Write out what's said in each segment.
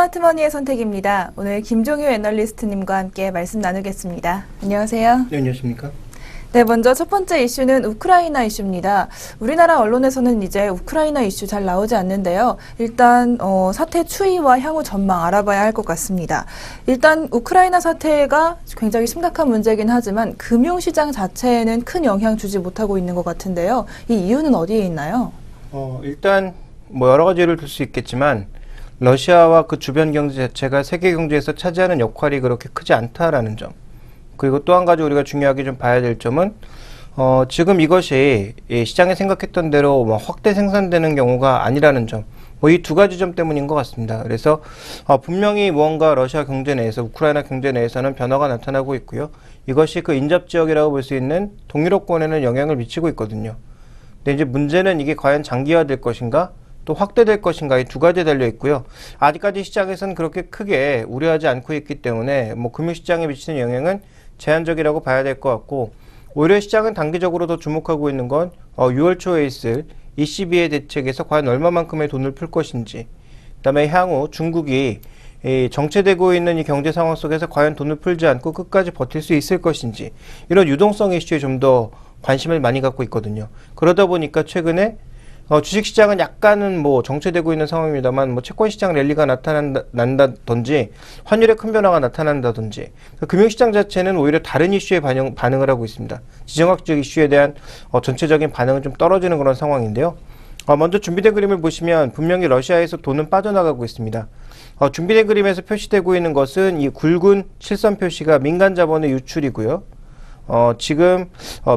스마트머니의 선택입니다. 오늘 김종효 애널리스트님과 함께 말씀 나누겠습니다. 안녕하세요. 네, 안녕하십니까? 네, 먼저 첫 번째 이슈는 우크라이나 이슈입니다. 우리나라 언론에서는 이제 우크라이나 이슈 잘 나오지 않는데요. 일단 사태 추이와 향후 전망 알아봐야 할 것 같습니다. 일단 우크라이나 사태가 굉장히 심각한 문제이긴 하지만 금융시장 자체에는 큰 영향 주지 못하고 있는 것 같은데요. 이 이유는 어디에 있나요? 일단 뭐 여러 가지 예를 들 수 있겠지만 러시아와 그 주변 경제 자체가 세계 경제에서 차지하는 역할이 그렇게 크지 않다라는 점. 그리고 또 한 가지 우리가 중요하게 좀 봐야 될 점은 지금 이것이 시장에 생각했던 대로 뭐 확대 생산되는 경우가 아니라는 점. 뭐 이 두 가지 점 때문인 것 같습니다. 그래서 분명히 무언가 러시아 경제 내에서 우크라이나 경제 내에서는 변화가 나타나고 있고요. 이것이 그 인접 지역이라고 볼 수 있는 동유럽권에는 영향을 미치고 있거든요. 근데 이제 문제는 이게 과연 장기화될 것인가? 또 확대될 것인가 이 두 가지에 달려 있고요. 아직까지 시장에서는 그렇게 크게 우려하지 않고 있기 때문에 뭐 금융시장에 미치는 영향은 제한적이라고 봐야 될 것 같고, 오히려 시장은 단기적으로 더 주목하고 있는 건 6월 초에 있을 ECB의 대책에서 과연 얼마만큼의 돈을 풀 것인지, 그다음에 향후 중국이 정체되고 있는 이 경제 상황 속에서 과연 돈을 풀지 않고 끝까지 버틸 수 있을 것인지, 이런 유동성 이슈에 좀 더 관심을 많이 갖고 있거든요. 그러다 보니까 최근에 주식시장은 약간은 뭐 정체되고 있는 상황입니다만, 뭐 채권시장 랠리가 나타난다든지 환율의 큰 변화가 나타난다든지, 금융시장 자체는 오히려 다른 이슈에 반응을 하고 있습니다. 지정학적 이슈에 대한 전체적인 반응은 좀 떨어지는 그런 상황인데요. 먼저 준비된 그림을 보시면 분명히 러시아에서 돈은 빠져나가고 있습니다. 준비된 그림에서 표시되고 있는 것은 이 굵은 실선 표시가 민간 자본의 유출이고요. 지금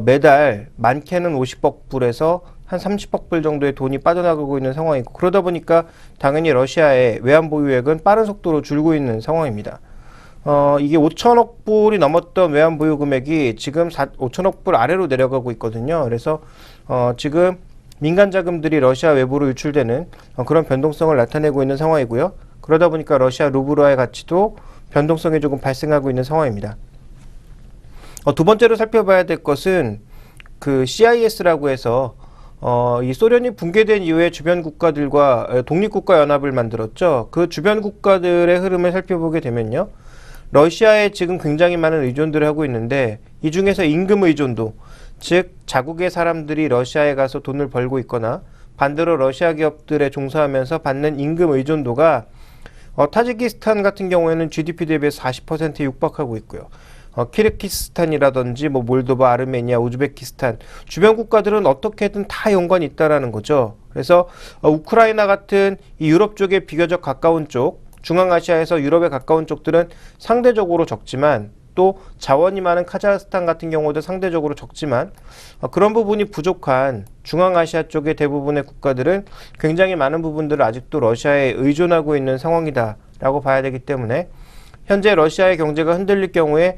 매달 많게는 50억 불에서 한 30억 불 정도의 돈이 빠져나가고 있는 상황이고, 그러다 보니까 당연히 러시아의 외환 보유액은 빠른 속도로 줄고 있는 상황입니다. 이게 5천억 불이 넘었던 외환 보유 금액이 지금 5천억 불 아래로 내려가고 있거든요. 그래서 지금 민간 자금들이 러시아 외부로 유출되는 그런 변동성을 나타내고 있는 상황이고요. 그러다 보니까 러시아 루블화의 가치도 변동성이 조금 발생하고 있는 상황입니다. 두 번째로 살펴봐야 될 것은 그 CIS라고 해서 이 소련이 붕괴된 이후에 주변 국가들과 독립국가 연합을 만들었죠. 그 주변 국가들의 흐름을 살펴보게 되면요, 러시아에 지금 굉장히 많은 의존들을 하고 있는데, 이 중에서 임금 의존도, 즉 자국의 사람들이 러시아에 가서 돈을 벌고 있거나 반대로 러시아 기업들에 종사하면서 받는 임금 의존도가 타지키스탄 같은 경우에는 GDP 대비해서 40%에 육박하고 있고요. 키르기스탄이라든지 뭐 몰도바, 아르메니아, 우즈베키스탄 주변 국가들은 어떻게든 다 연관이 있다라는 거죠. 그래서 우크라이나 같은 이 유럽 쪽에 비교적 가까운 쪽, 중앙아시아에서 유럽에 가까운 쪽들은 상대적으로 적지만, 또 자원이 많은 카자흐스탄 같은 경우도 상대적으로 적지만, 그런 부분이 부족한 중앙아시아 쪽의 대부분의 국가들은 굉장히 많은 부분들을 아직도 러시아에 의존하고 있는 상황이다라고 봐야 되기 때문에, 현재 러시아의 경제가 흔들릴 경우에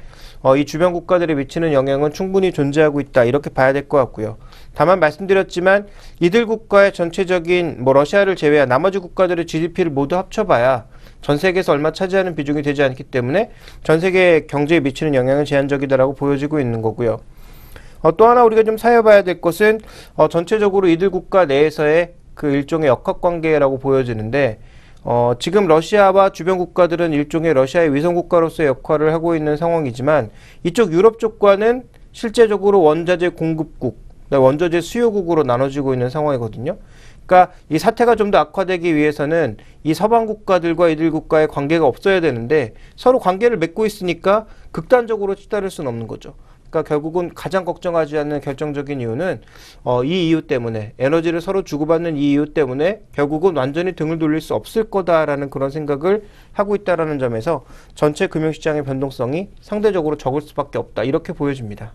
이 주변 국가들에 미치는 영향은 충분히 존재하고 있다, 이렇게 봐야 될 것 같고요. 다만 말씀드렸지만 이들 국가의 전체적인 뭐 러시아를 제외한 나머지 국가들의 GDP를 모두 합쳐봐야 전 세계에서 얼마 차지하는 비중이 되지 않기 때문에 전 세계 경제에 미치는 영향은 제한적이다라고 보여지고 있는 거고요. 또 하나 우리가 좀 살펴봐야 될 것은 전체적으로 이들 국가 내에서의 그 일종의 역학관계라고 보여지는데, 지금 러시아와 주변 국가들은 일종의 러시아의 위성국가로서의 역할을 하고 있는 상황이지만, 이쪽 유럽 쪽과는 실제적으로 원자재 공급국, 원자재 수요국으로 나눠지고 있는 상황이거든요. 그러니까 이 사태가 좀 더 악화되기 위해서는 이 서방 국가들과 이들 국가의 관계가 없어야 되는데, 서로 관계를 맺고 있으니까 극단적으로 치달을 수는 없는 거죠. 그러니까 결국은 가장 걱정하지 않는 결정적인 이유는 이 이유 때문에, 에너지를 서로 주고받는 이 이유 때문에 결국은 완전히 등을 돌릴 수 없을 거다라는 그런 생각을 하고 있다라는 점에서 전체 금융시장의 변동성이 상대적으로 적을 수밖에 없다, 이렇게 보여집니다.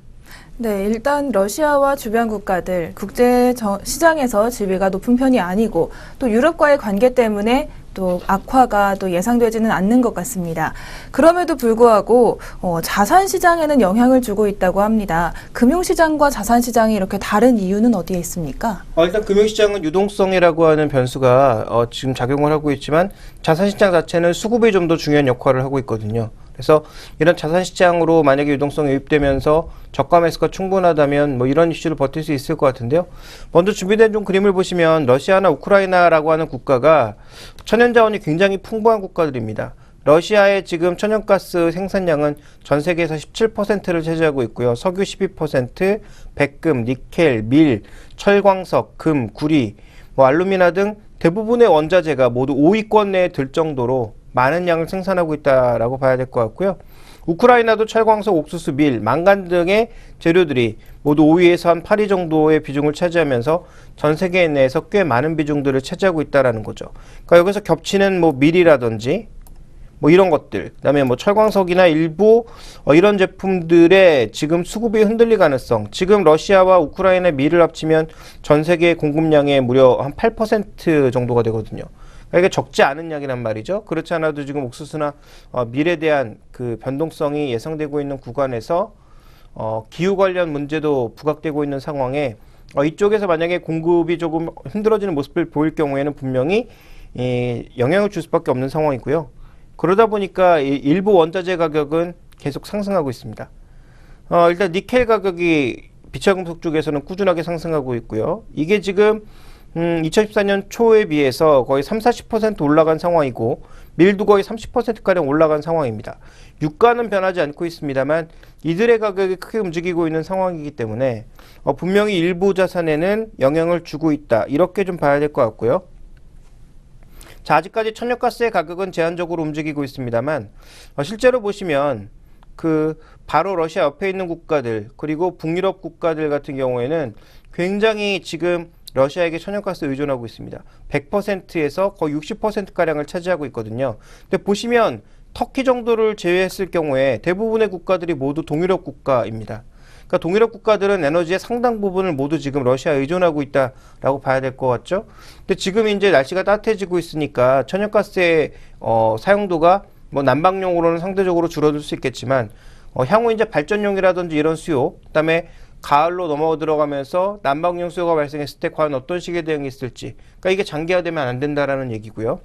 네, 일단 러시아와 주변 국가들 국제 시장에서 지위가 높은 편이 아니고, 또 유럽과의 관계 때문에 또 악화가 또 예상되지는 않는 것 같습니다. 그럼에도 불구하고 자산 시장에는 영향을 주고 있다고 합니다. 금융시장과 자산 시장이 이렇게 다른 이유는 어디에 있습니까? 일단 금융시장은 유동성이라고 하는 변수가 지금 작용을 하고 있지만, 자산 시장 자체는 수급이 좀 더 중요한 역할을 하고 있거든요. 그래서 이런 자산 시장으로 만약에 유동성이 유입되면서 저가 매수가 충분하다면 뭐 이런 이슈를 버틸 수 있을 것 같은데요. 먼저 준비된 좀 그림을 보시면 러시아나 우크라이나라고 하는 국가가 천연 자원이 굉장히 풍부한 국가들입니다. 러시아의 지금 천연가스 생산량은 전 세계에서 17%를 차지하고 있고요. 석유 12%, 백금, 니켈, 밀, 철광석, 금, 구리, 뭐 알루미나 등 대부분의 원자재가 모두 5위권 내에 들 정도로 많은 양을 생산하고 있다라고 봐야 될 것 같고요. 우크라이나도 철광석, 옥수수, 밀, 망간 등의 재료들이 모두 5위에서 한 8위 정도의 비중을 차지하면서 전 세계 내에서 꽤 많은 비중들을 차지하고 있다라는 거죠. 그러니까 여기서 겹치는 뭐 밀이라든지 뭐 이런 것들, 그다음에 뭐 철광석이나 일부 이런 제품들의 지금 수급이 흔들릴 가능성. 지금 러시아와 우크라이나 밀을 합치면 전 세계 공급량의 무려 한 8% 정도가 되거든요. 그러니까 이게 적지 않은 양이란 말이죠. 그렇지 않아도 지금 옥수수나 밀에 대한 그 변동성이 예상되고 있는 구간에서 기후 관련 문제도 부각되고 있는 상황에 이쪽에서 만약에 공급이 조금 힘들어지는 모습을 보일 경우에는 분명히 영향을 줄 수밖에 없는 상황이고요. 그러다 보니까 일부 원자재 가격은 계속 상승하고 있습니다. 일단 니켈 가격이 비철금속 쪽에서는 꾸준하게 상승하고 있고요. 이게 지금 2014년 초에 비해서 거의 30-40% 올라간 상황이고 밀도 거의 30%가량 올라간 상황입니다. 유가는 변하지 않고 있습니다만 이들의 가격이 크게 움직이고 있는 상황이기 때문에 분명히 일부 자산에는 영향을 주고 있다. 이렇게 좀 봐야 될 것 같고요. 자, 아직까지 천연가스의 가격은 제한적으로 움직이고 있습니다만 실제로 보시면 바로 러시아 옆에 있는 국가들 그리고 북유럽 국가들 같은 경우에는 굉장히 지금 러시아에게 천연가스 의존하고 있습니다. 100%에서 거의 60%가량을 차지하고 있거든요. 근데 보시면 터키 정도를 제외했을 경우에 대부분의 국가들이 모두 동유럽 국가입니다. 그러니까 동유럽 국가들은 에너지의 상당 부분을 모두 지금 러시아에 의존하고 있다라고 봐야 될 것 같죠. 근데 지금 이제 날씨가 따뜻해지고 있으니까 천연가스의 사용도가 뭐 난방용으로는 상대적으로 줄어들 수 있겠지만 향후 이제 발전용이라든지 이런 수요, 그다음에 가을로 넘어 들어가면서 난방용 수요가 발생했을 때 과연 어떤 식의 대응이 있을지, 그러니까 이게 장기화되면 안 된다라는 얘기고요.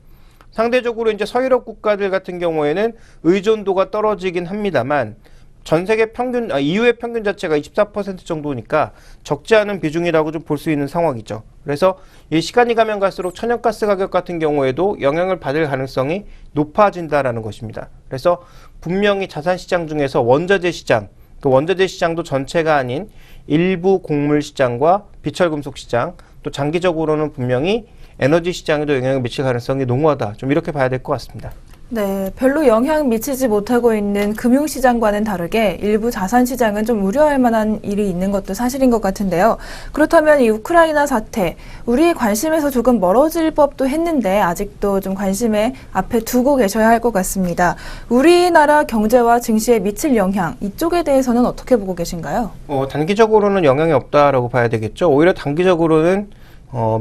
상대적으로 이제 서유럽 국가들 같은 경우에는 의존도가 떨어지긴 합니다만 전 세계 평균, EU의 평균 자체가 24% 정도니까 적지 않은 비중이라고 좀 볼 수 있는 상황이죠. 그래서 이 시간이 가면 갈수록 천연가스 가격 같은 경우에도 영향을 받을 가능성이 높아진다라는 것입니다. 그래서 분명히 자산시장 중에서 원자재 시장, 그 원자재 시장도 전체가 아닌 일부 곡물 시장과 비철금속 시장, 또 장기적으로는 분명히 에너지 시장에도 영향을 미칠 가능성이 농후하다. 좀 이렇게 봐야 될 것 같습니다. 네, 별로 영향 미치지 못하고 있는 금융시장과는 다르게 일부 자산시장은 좀 우려할 만한 일이 있는 것도 사실인 것 같은데요. 그렇다면 이 우크라이나 사태, 우리의 관심에서 조금 멀어질 법도 했는데 아직도 좀 관심에 앞에 두고 계셔야 할 것 같습니다. 우리나라 경제와 증시에 미칠 영향, 이쪽에 대해서는 어떻게 보고 계신가요? 단기적으로는 영향이 없다라고 봐야 되겠죠. 오히려 단기적으로는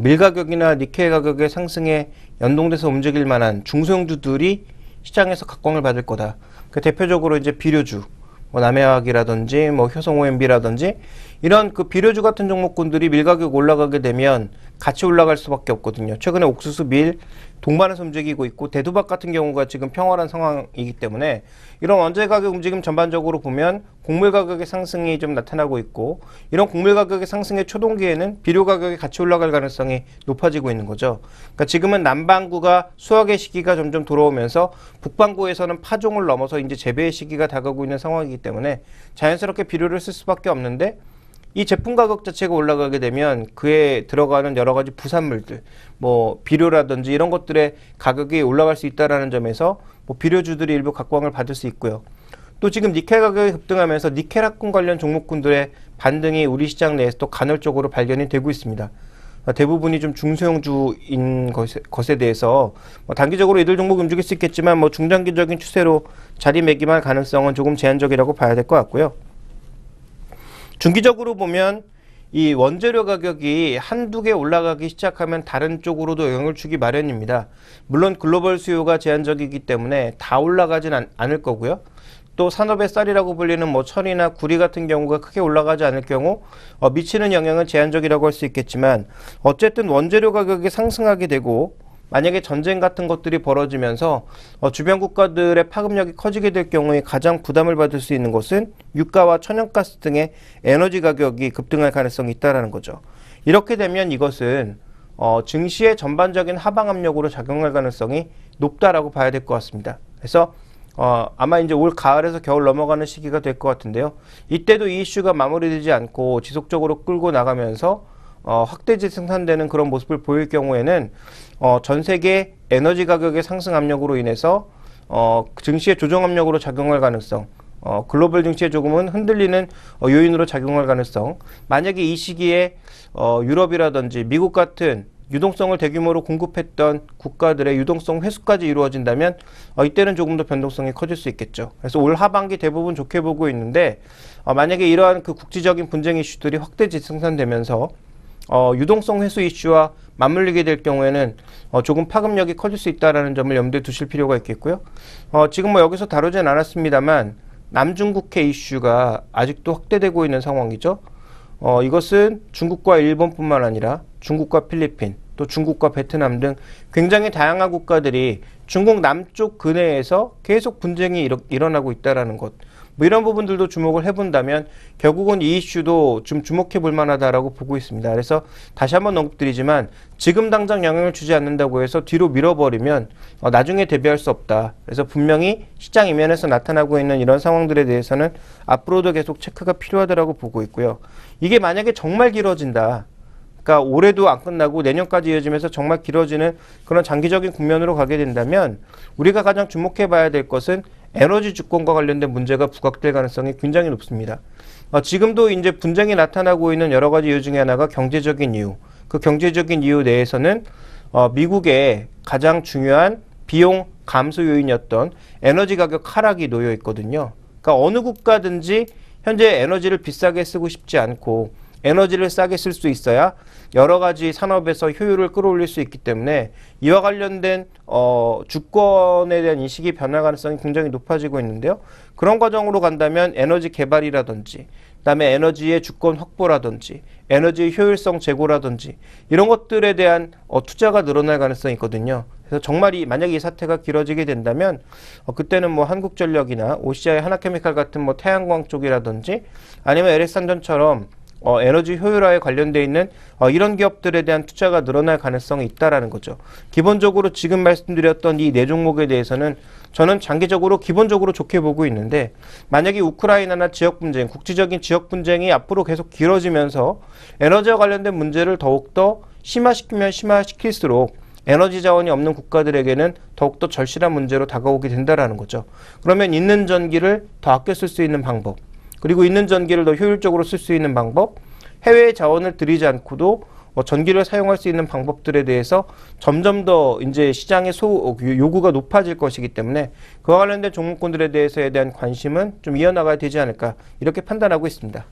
밀 가격이나 니켈 가격의 상승에 연동돼서 움직일 만한 중소형주들이 시장에서 각광을 받을 거다. 그 대표적으로 이제 비료주, 뭐 남해화학이라든지 뭐 효성 OMB라든지 이런 그 비료주 같은 종목군들이 밀 가격 올라가게 되면 같이 올라갈 수밖에 없거든요. 최근에 옥수수, 밀 동반해서 움직이고 있고 대두박 같은 경우가 지금 평활한 상황이기 때문에 이런 원자재 가격 움직임 전반적으로 보면 곡물 가격의 상승이 좀 나타나고 있고 이런 곡물 가격의 상승의 초동기에는 비료 가격이 같이 올라갈 가능성이 높아지고 있는 거죠. 그러니까 지금은 남반구가 수확의 시기가 점점 돌아오면서 북반구에서는 파종을 넘어서 이제 재배의 시기가 다가오고 있는 상황이기 때문에 자연스럽게 비료를 쓸 수밖에 없는데 이 제품 가격 자체가 올라가게 되면 그에 들어가는 여러 가지 부산물들, 뭐 비료라든지 이런 것들의 가격이 올라갈 수 있다라는 점에서 뭐 비료주들이 일부 각광을 받을 수 있고요. 또 지금 니켈 가격이 급등하면서 니켈 합금 관련 종목군들의 반등이 우리 시장 내에서 또 간헐적으로 발견이 되고 있습니다. 대부분이 좀 중소형주인 것에 대해서 단기적으로 이들 종목이 움직일 수 있겠지만 뭐 중장기적인 추세로 자리매김할 가능성은 조금 제한적이라고 봐야 될 것 같고요. 중기적으로 보면 이 원재료 가격이 한두 개 올라가기 시작하면 다른 쪽으로도 영향을 주기 마련입니다. 물론 글로벌 수요가 제한적이기 때문에 다 올라가진 않을 거고요. 또 산업의 쌀이라고 불리는 뭐 철이나 구리 같은 경우가 크게 올라가지 않을 경우 미치는 영향은 제한적이라고 할 수 있겠지만 어쨌든 원재료 가격이 상승하게 되고 만약에 전쟁 같은 것들이 벌어지면서 주변 국가들의 파급력이 커지게 될 경우에 가장 부담을 받을 수 있는 것은 유가와 천연가스 등의 에너지 가격이 급등할 가능성이 있다는 거죠. 이렇게 되면 이것은 증시의 전반적인 하방 압력으로 작용할 가능성이 높다라고 봐야 될 것 같습니다. 그래서 아마 이제 올 가을에서 겨울 넘어가는 시기가 될 것 같은데요. 이때도 이 이슈가 마무리되지 않고 지속적으로 끌고 나가면서 확대지 생산되는 그런 모습을 보일 경우에는 전 세계 에너지 가격의 상승 압력으로 인해서 증시의 조정 압력으로 작용할 가능성, 글로벌 증시에 조금은 흔들리는 요인으로 작용할 가능성, 만약에 이 시기에 유럽이라든지 미국 같은 유동성을 대규모로 공급했던 국가들의 유동성 회수까지 이루어진다면 이때는 조금 더 변동성이 커질 수 있겠죠. 그래서 올 하반기 대부분 좋게 보고 있는데 만약에 이러한 그 국지적인 분쟁 이슈들이 확대지 생산되면서 유동성 회수 이슈와 맞물리게 될 경우에는 조금 파급력이 커질 수 있다는 점을 염두에 두실 필요가 있겠고요. 지금 뭐 여기서 다루진 않았습니다만 남중국해 이슈가 아직도 확대되고 있는 상황이죠. 이것은 중국과 일본뿐만 아니라 중국과 필리핀, 또 중국과 베트남 등 굉장히 다양한 국가들이 중국 남쪽 근해에서 계속 분쟁이 일어나고 있다는 것. 뭐 이런 부분들도 주목을 해본다면 결국은 이 이슈도 좀 주목해 볼 만하다라고 보고 있습니다. 그래서 다시 한번 언급드리지만 지금 당장 영향을 주지 않는다고 해서 뒤로 밀어버리면 나중에 대비할 수 없다. 그래서 분명히 시장 이면에서 나타나고 있는 이런 상황들에 대해서는 앞으로도 계속 체크가 필요하다라고 보고 있고요. 이게 만약에 정말 길어진다. 그러니까 올해도 안 끝나고 내년까지 이어지면서 정말 길어지는 그런 장기적인 국면으로 가게 된다면 우리가 가장 주목해 봐야 될 것은 에너지 주권과 관련된 문제가 부각될 가능성이 굉장히 높습니다. 지금도 이제 분쟁이 나타나고 있는 여러 가지 이유 중에 하나가 경제적인 이유. 그 경제적인 이유 내에서는 미국의 가장 중요한 비용 감소 요인이었던 에너지 가격 하락이 놓여 있거든요. 그러니까 어느 국가든지 현재 에너지를 비싸게 쓰고 싶지 않고 에너지를 싸게 쓸 수 있어야 여러 가지 산업에서 효율을 끌어올릴 수 있기 때문에 이와 관련된 주권에 대한 인식이 변할 가능성이 굉장히 높아지고 있는데요. 그런 과정으로 간다면 에너지 개발이라든지 그다음에 에너지의 주권 확보라든지 에너지의 효율성 제고라든지 이런 것들에 대한 투자가 늘어날 가능성이 있거든요. 그래서 정말 만약에 이 사태가 길어지게 된다면 그때는 뭐 한국전력이나 OCI 하나케미칼 같은 뭐 태양광 쪽이라든지 아니면 LS산전처럼 에너지 효율화에 관련되어 있는 이런 기업들에 대한 투자가 늘어날 가능성이 있다라는 거죠. 기본적으로 지금 말씀드렸던 이 네 종목에 대해서는 저는 장기적으로 기본적으로 좋게 보고 있는데 만약에 우크라이나나 지역 분쟁, 국지적인 지역 분쟁이 앞으로 계속 길어지면서 에너지와 관련된 문제를 더욱더 심화시키면 심화시킬수록 에너지 자원이 없는 국가들에게는 더욱더 절실한 문제로 다가오게 된다라는 거죠. 그러면 있는 전기를 더 아껴 쓸 수 있는 방법, 그리고 있는 전기를 더 효율적으로 쓸 수 있는 방법, 해외의 자원을 들이지 않고도 전기를 사용할 수 있는 방법들에 대해서 점점 더 이제 시장의 요구가 높아질 것이기 때문에 그와 관련된 종목군들에 대해서에 대한 관심은 좀 이어나가야 되지 않을까 이렇게 판단하고 있습니다.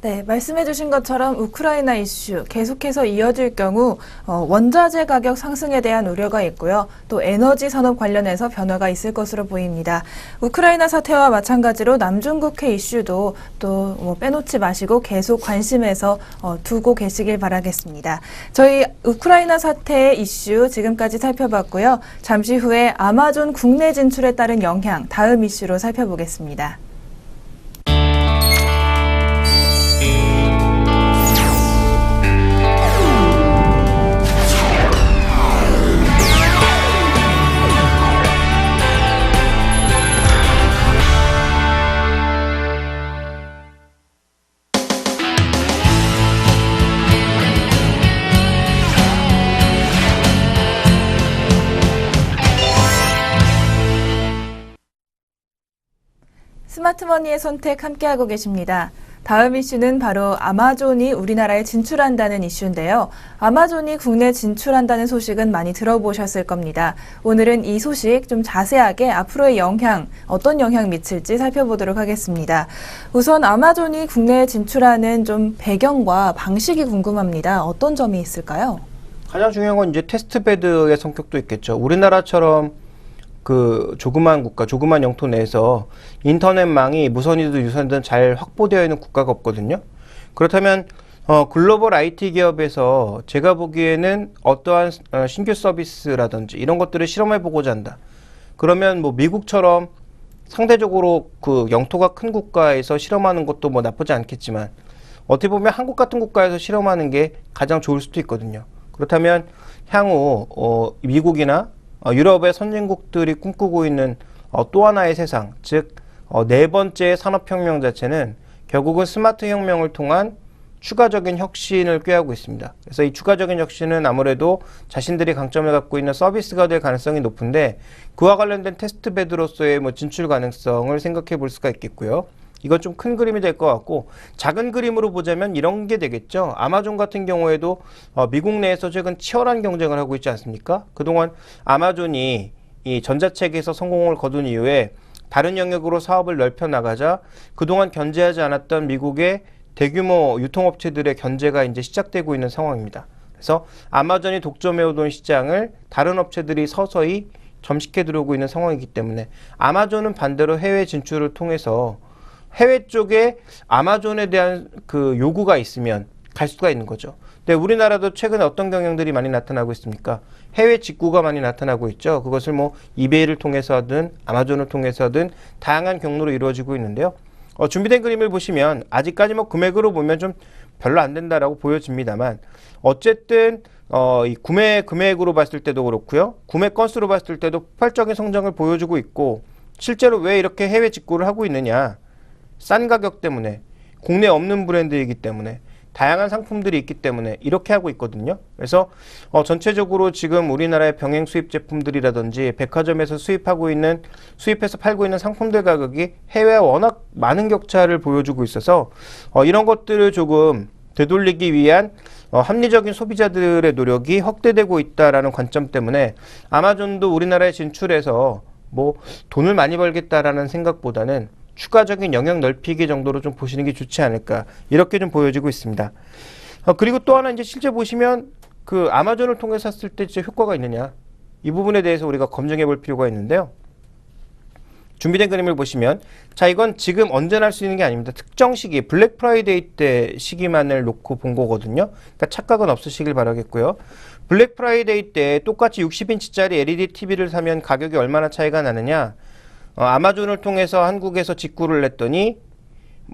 네, 말씀해주신 것처럼 우크라이나 이슈 계속해서 이어질 경우 원자재 가격 상승에 대한 우려가 있고요. 또 에너지 산업 관련해서 변화가 있을 것으로 보입니다. 우크라이나 사태와 마찬가지로 남중국해 이슈도 또 빼놓지 마시고 계속 관심에서 두고 계시길 바라겠습니다. 저희 우크라이나 사태의 이슈 지금까지 살펴봤고요. 잠시 후에 아마존 국내 진출에 따른 영향 다음 이슈로 살펴보겠습니다. 스마트머니의 선택 함께하고 계십니다. 다음 이슈는 바로 아마존이 우리나라에 진출한다는 이슈인데요. 아마존이 국내 진출한다는 소식은 많이 들어보셨을 겁니다. 오늘은 이 소식 좀 자세하게 앞으로의 영향, 어떤 영향 미칠지 살펴보도록 하겠습니다. 우선 아마존이 국내에 진출하는 좀 배경과 방식이 궁금합니다. 어떤 점이 있을까요? 가장 중요한 건 이제 테스트베드의 성격도 있겠죠. 우리나라처럼 그 조그만 국가, 조그만 영토 내에서 인터넷망이 무선이든 유선이든 잘 확보되어 있는 국가가 없거든요. 그렇다면 글로벌 IT 기업에서 제가 보기에는 어떠한 신규 서비스라든지 이런 것들을 실험해 보고자 한다. 그러면 뭐 미국처럼 상대적으로 그 영토가 큰 국가에서 실험하는 것도 뭐 나쁘지 않겠지만 어떻게 보면 한국 같은 국가에서 실험하는 게 가장 좋을 수도 있거든요. 그렇다면 향후 미국이나 유럽의 선진국들이 꿈꾸고 있는 또 하나의 세상, 즉 네 번째 산업혁명 자체는 결국은 스마트 혁명을 통한 추가적인 혁신을 꾀하고 있습니다. 그래서 이 추가적인 혁신은 아무래도 자신들이 강점을 갖고 있는 서비스가 될 가능성이 높은데 그와 관련된 테스트 베드로서의 뭐 진출 가능성을 생각해 볼 수가 있겠고요. 이건 좀 큰 그림이 될 것 같고 작은 그림으로 보자면 이런 게 되겠죠. 아마존 같은 경우에도 미국 내에서 최근 치열한 경쟁을 하고 있지 않습니까? 그동안 아마존이 이 전자책에서 성공을 거둔 이후에 다른 영역으로 사업을 넓혀 나가자 그동안 견제하지 않았던 미국의 대규모 유통업체들의 견제가 이제 시작되고 있는 상황입니다. 그래서 아마존이 독점해오던 시장을 다른 업체들이 서서히 점식해 들어오고 있는 상황이기 때문에 아마존은 반대로 해외 진출을 통해서 해외 쪽에 아마존에 대한 그 요구가 있으면 갈 수가 있는 거죠. 근데 우리나라도 최근에 어떤 경향들이 많이 나타나고 있습니까? 해외 직구가 많이 나타나고 있죠. 그것을 뭐 이베이를 통해서 하든 아마존을 통해서 하든 다양한 경로로 이루어지고 있는데요. 준비된 그림을 보시면 아직까지 뭐 금액으로 보면 좀 별로 안 된다라고 보여집니다만 어쨌든 이 구매 금액으로 봤을 때도 그렇고요. 구매 건수로 봤을 때도 폭발적인 성장을 보여주고 있고 실제로 왜 이렇게 해외 직구를 하고 있느냐. 싼 가격 때문에 국내에 없는 브랜드이기 때문에 다양한 상품들이 있기 때문에 이렇게 하고 있거든요. 그래서 전체적으로 지금 우리나라의 병행 수입 제품들이라든지 백화점에서 수입해서 팔고 있는 상품들 가격이 해외와 워낙 많은 격차를 보여주고 있어서 이런 것들을 조금 되돌리기 위한 합리적인 소비자들의 노력이 확대되고 있다라는 관점 때문에 아마존도 우리나라에 진출해서 뭐 돈을 많이 벌겠다라는 생각보다는 추가적인 영역 넓히기 정도로 좀 보시는 게 좋지 않을까 이렇게 좀 보여지고 있습니다. 그리고 또 하나 이제 실제 보시면 그 아마존을 통해 샀을 때 진짜 효과가 있느냐 이 부분에 대해서 우리가 검증해 볼 필요가 있는데요. 준비된 그림을 보시면 자 이건 지금 언제나 할 수 있는 게 아닙니다. 특정 시기 블랙 프라이데이 때 시기만을 놓고 본 거거든요. 그러니까 착각은 없으시길 바라겠고요. 블랙 프라이데이 때 똑같이 60인치짜리 LED TV를 사면 가격이 얼마나 차이가 나느냐 아마존을 통해서 한국에서 직구를 냈더니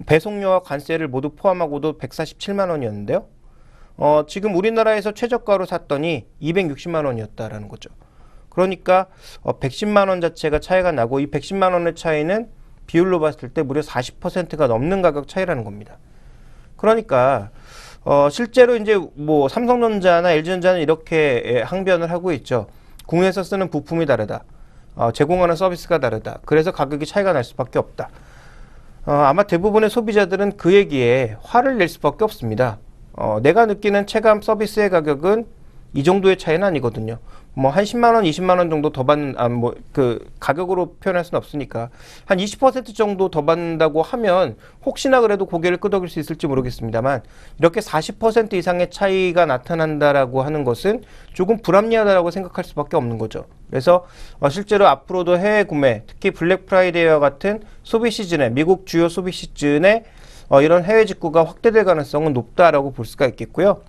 배송료와 관세를 모두 포함하고도 147만 원이었는데요. 지금 우리나라에서 최저가로 샀더니 260만 원이었다라는 거죠. 그러니까 110만 원 자체가 차이가 나고 이 110만 원의 차이는 비율로 봤을 때 무려 40%가 넘는 가격 차이라는 겁니다. 그러니까 실제로 이제 뭐 삼성전자나 LG전자는 이렇게 항변을 하고 있죠. 국내에서 쓰는 부품이 다르다. 제공하는 서비스가 다르다. 그래서 가격이 차이가 날 수밖에 없다. 아마 대부분의 소비자들은 그 얘기에 화를 낼 수밖에 없습니다. 내가 느끼는 체감 서비스의 가격은 이 정도의 차이는 아니거든요. 뭐 한 10만 원, 20만 원 정도 더 받는 그 가격으로 표현할 수는 없으니까 한 20% 정도 더 받는다고 하면 혹시나 그래도 고개를 끄덕일 수 있을지 모르겠습니다만 이렇게 40% 이상의 차이가 나타난다라고 하는 것은 조금 불합리하다라고 생각할 수밖에 없는 거죠. 그래서 실제로 앞으로도 해외 구매, 특히 블랙 프라이데이와 같은 소비 시즌에 미국 주요 소비 시즌에 이런 해외 직구가 확대될 가능성은 높다라고 볼 수가 있겠고요.